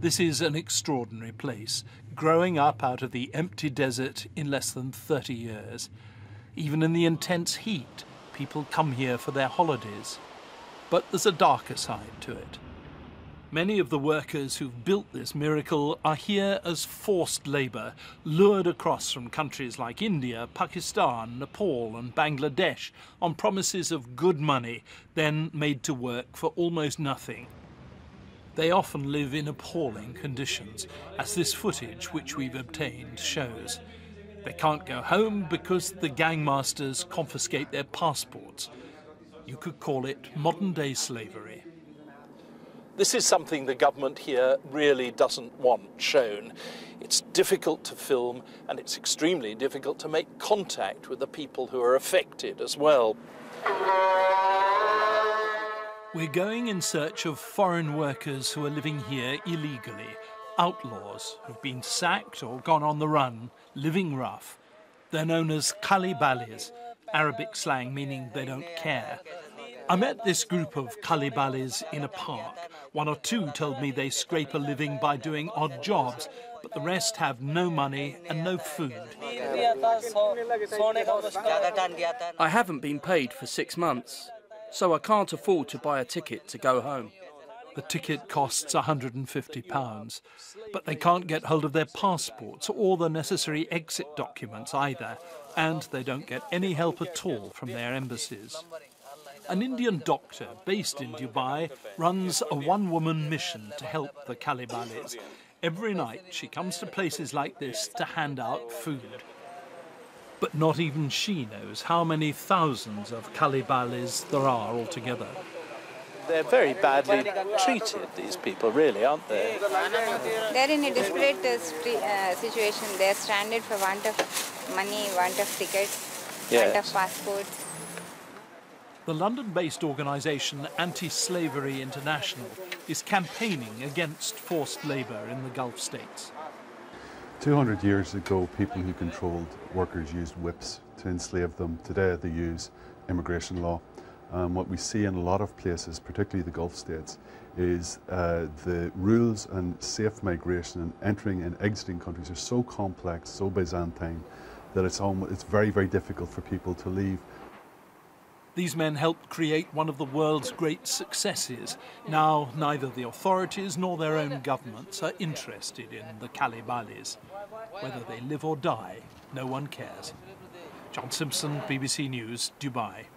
This is an extraordinary place, growing up out of the empty desert in less than 30 years. Even in the intense heat, people come here for their holidays. But there's a darker side to it. Many of the workers who've built this miracle are here as forced labour, lured across from countries like India, Pakistan, Nepal and Bangladesh on promises of good money, then made to work for almost nothing. They often live in appalling conditions, as this footage which we've obtained shows. They can't go home because the gangmasters confiscate their passports. You could call it modern-day slavery. This is something the government here really doesn't want shown. It's difficult to film, and it's extremely difficult to make contact with the people who are affected as well. We're going in search of foreign workers who are living here illegally, outlaws who've been sacked or gone on the run, living rough. They're known as Kalibalis, Arabic slang meaning they don't care. I met this group of Kalibalis in a park. One or two told me they scrape a living by doing odd jobs, but the rest have no money and no food. I haven't been paid for 6 months, so I can't afford to buy a ticket to go home. The ticket costs £150, but they can't get hold of their passports or the necessary exit documents either, and they don't get any help at all from their embassies. An Indian doctor based in Dubai runs a one-woman mission to help the Kalibalis. Every night she comes to places like this to hand out food. But not even she knows how many thousands of Kalibalis there are altogether. They're very badly treated, these people, really, aren't they? They're in a desperate situation. They're stranded for want of money, want of tickets, want of passports. The London-based organisation Anti-Slavery International is campaigning against forced labour in the Gulf states. 200 years ago, people who controlled workers used whips to enslave them. Today, they use immigration law. What we see in a lot of places, particularly the Gulf states, is the rules and safe migration and entering and exiting countries are so complex, so Byzantine, that it's very, very difficult for people to leave. These men helped create one of the world's great successes. Now, neither the authorities nor their own governments are interested in the Kalibalis. Whether they live or die, no one cares. John Simpson, BBC News, Dubai.